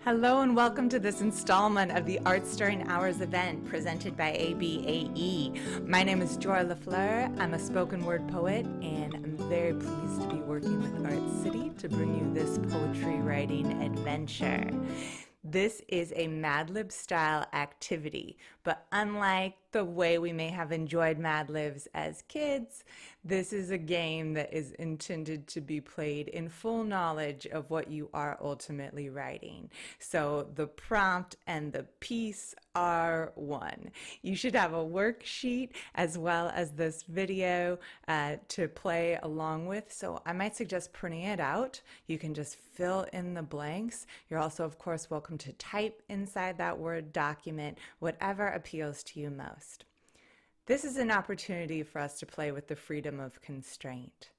Hello and welcome to this installment of the Art Stirring Hours event presented by ABAE. My name is Jorah LaFleur. I'm a spoken word poet and I'm very pleased to be working with Art City to bring you this poetry writing adventure. This is a Mad Lib style activity, but unlike the way we may have enjoyed Mad Libs as kids, this is a game that is intended to be played in full knowledge of what you are ultimately writing. So the prompt and the piece are one. You should have a worksheet as well as this video to play along with. So I might suggest printing it out. You can just fill in the blanks. You're also, of course, welcome to type inside that Word document whatever appeals to you most. This is an opportunity for us to play with the freedom of constraint.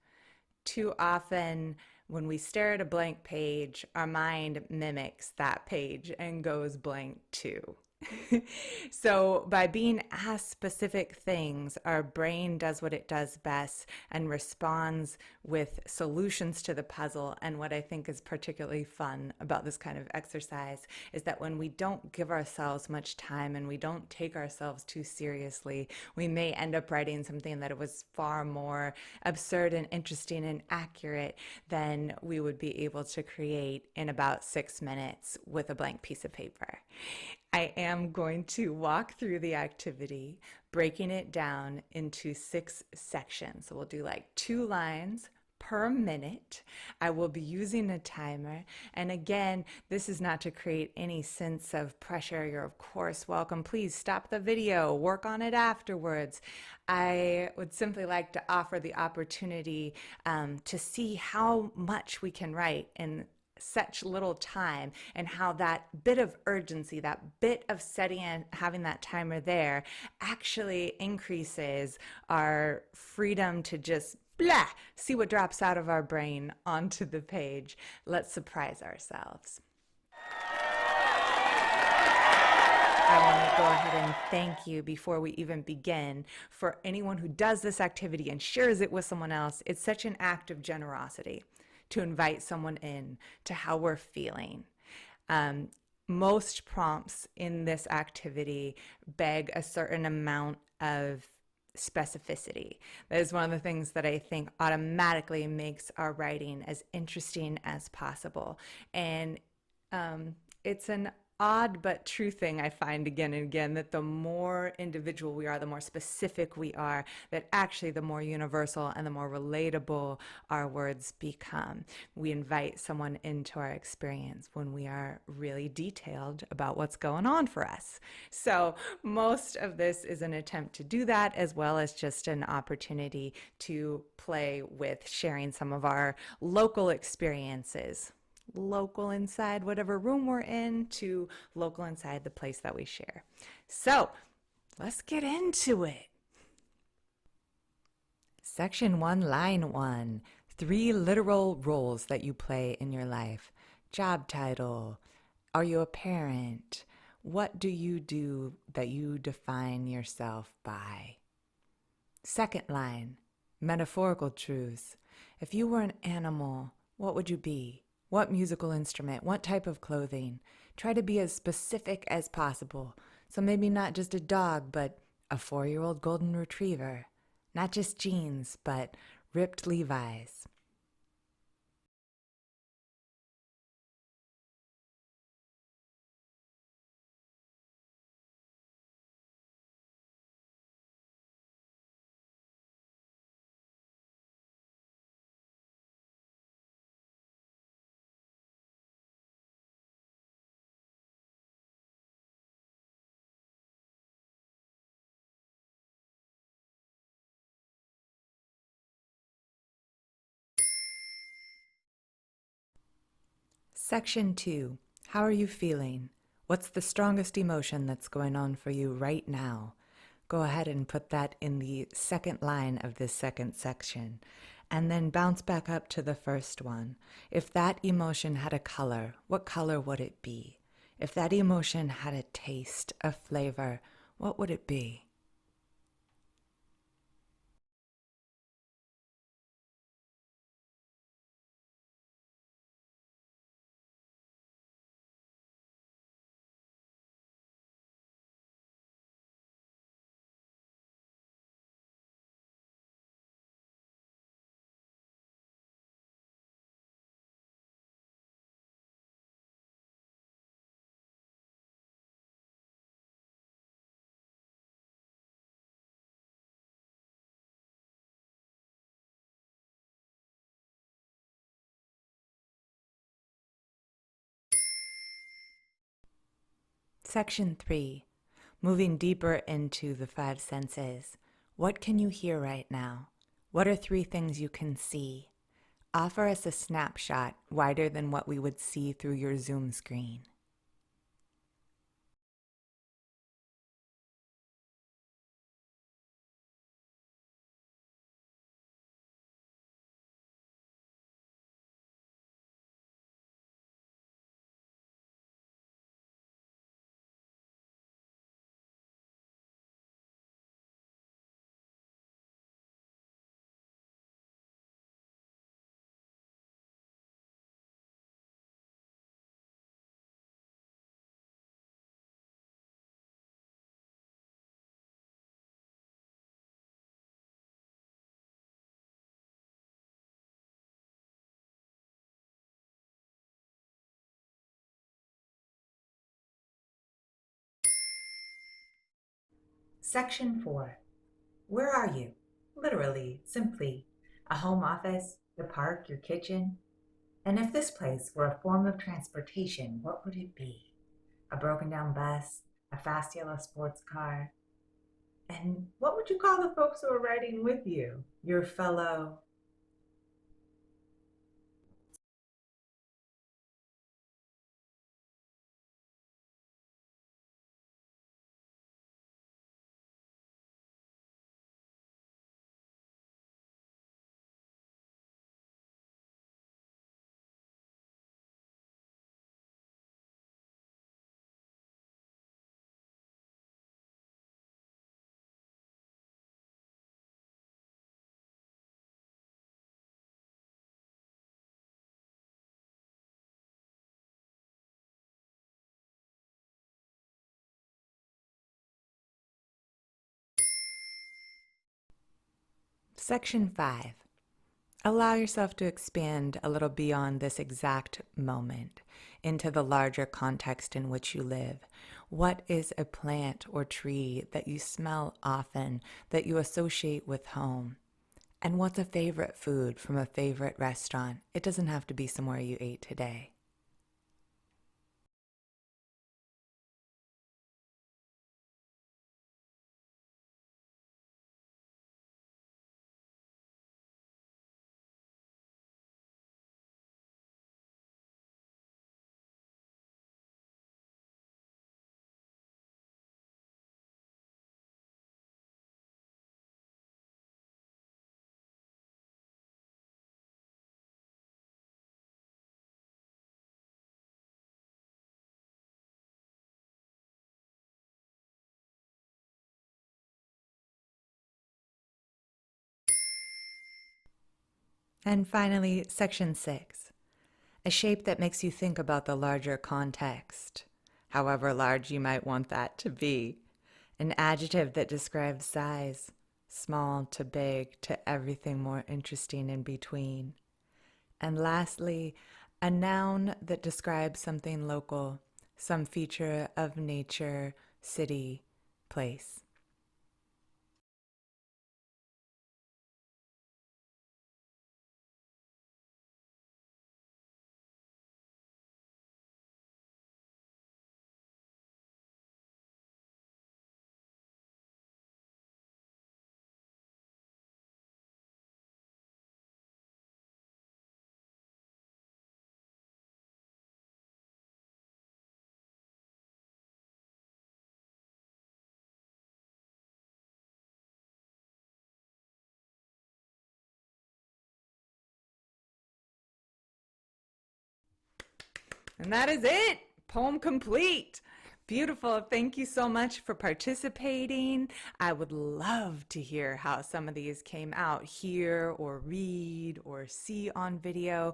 Too often, when we stare at a blank page, our mind mimics that page and goes blank too. So by being asked specific things, our brain does what it does best and responds with solutions to the puzzle. And what I think is particularly fun about this kind of exercise is that when we don't give ourselves much time and we don't take ourselves too seriously, we may end up writing something that was far more absurd and interesting and accurate than we would be able to create in about 6 minutes with a blank piece of paper. I am going to walk through the activity, breaking it down into 6 sections. So we'll do like 2 lines per minute. I will be using a timer. And again, this is not to create any sense of pressure. You're of course welcome. Please stop the video, work on it afterwards. I would simply like to offer the opportunity to see how much we can write in such little time, and how that bit of urgency, that bit of setting and having that timer there actually increases our freedom to just see what drops out of our brain onto the page. Let's surprise ourselves. I want to go ahead and thank you before we even begin for anyone who does this activity and shares it with someone else. It's such an act of generosity to invite someone in to how we're feeling. Most prompts in this activity beg a certain amount of specificity. That is one of the things that I think automatically makes our writing as interesting as possible. And it's an odd but true thing I find again and again, that the more individual we are, the more specific we are, that actually the more universal and the more relatable our words become. We invite someone into our experience when we are really detailed about what's going on for us. So most of this is an attempt to do that, as well as just an opportunity to play with sharing some of our local experiences. Local inside whatever room we're in to local inside the place that we share. So let's get into it. Section 1, line 1. 3 literal roles that you play in your life. Job title. Are you a parent? What do you do that you define yourself by? Second line. Metaphorical truths. If you were an animal, what would you be? What musical instrument? What type of clothing? Try to be as specific as possible. So maybe not just a dog, but a 4-year-old golden retriever. Not just jeans, but ripped Levi's. Section 2. How are you feeling? What's the strongest emotion that's going on for you right now? Go ahead and put that in the second line of this second section, and then bounce back up to the first one. If that emotion had a color, what color would it be? If that emotion had a taste, a flavor, what would it be? Section 3. Moving deeper into the five senses. What can you hear right now? What are 3 things you can see? Offer us a snapshot wider than what we would see through your Zoom screen. Section 4. Where are you? Literally, simply. A home office, the park, your kitchen. And if this place were a form of transportation, what would it be? A broken down bus, a fast yellow sports car? And what would you call the folks who are riding with you? Your fellow. Section 5. Allow yourself to expand a little beyond this exact moment into the larger context in which you live. What is a plant or tree that you smell often, that you associate with home? And what's a favorite food from a favorite restaurant? It doesn't have to be somewhere you ate today. And finally, section 6. A shape that makes you think about the larger context, however large you might want that to be. An adjective that describes size, small to big to everything more interesting in between. And lastly, a noun that describes something local, some feature of nature, city, place. And that is it. Poem complete. Beautiful. Thank you so much for participating. I would love to hear how some of these came out, hear or read or see on video.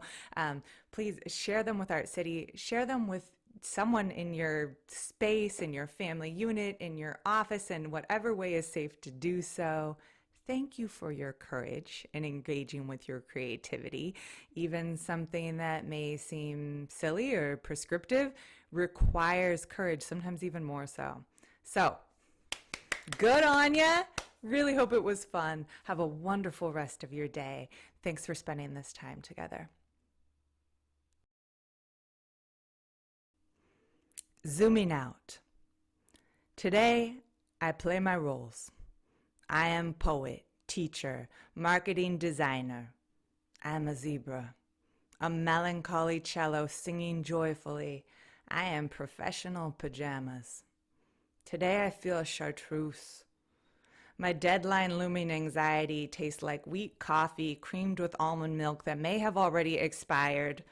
Please share them with Art City. Share them with someone in your space, in your family unit, in your office, in whatever way is safe to do so. Thank you for your courage in engaging with your creativity. Even something that may seem silly or prescriptive requires courage, sometimes even more so. So, good on ya. Really hope it was fun. Have a wonderful rest of your day. Thanks for spending this time together. Zooming out. Today, I play my roles. I am poet, teacher, marketing designer. I am a zebra, a melancholy cello singing joyfully. I am professional pajamas. Today I feel chartreuse. My deadline looming anxiety tastes like weak coffee creamed with almond milk that may have already expired.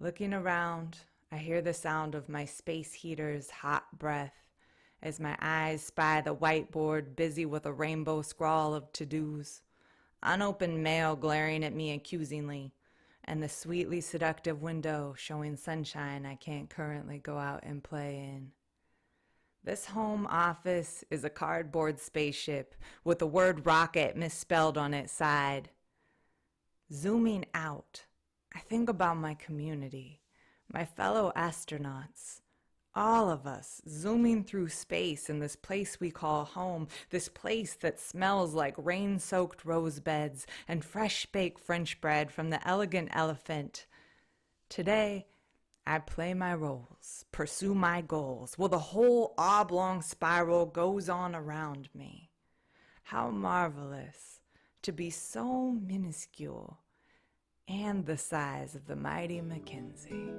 Looking around, I hear the sound of my space heater's hot breath as my eyes spy the whiteboard busy with a rainbow scrawl of to-dos, unopened mail glaring at me accusingly, and the sweetly seductive window showing sunshine I can't currently go out and play in. This home office is a cardboard spaceship with the word rocket misspelled on its side. Zooming out, I think about my community, my fellow astronauts, all of us zooming through space in this place we call home, this place that smells like rain-soaked rose beds and fresh-baked French bread from the Elegant Elephant. Today, I play my roles, pursue my goals, while the whole oblong spiral goes on around me. How marvelous to be so minuscule and the size of the mighty Mackenzie.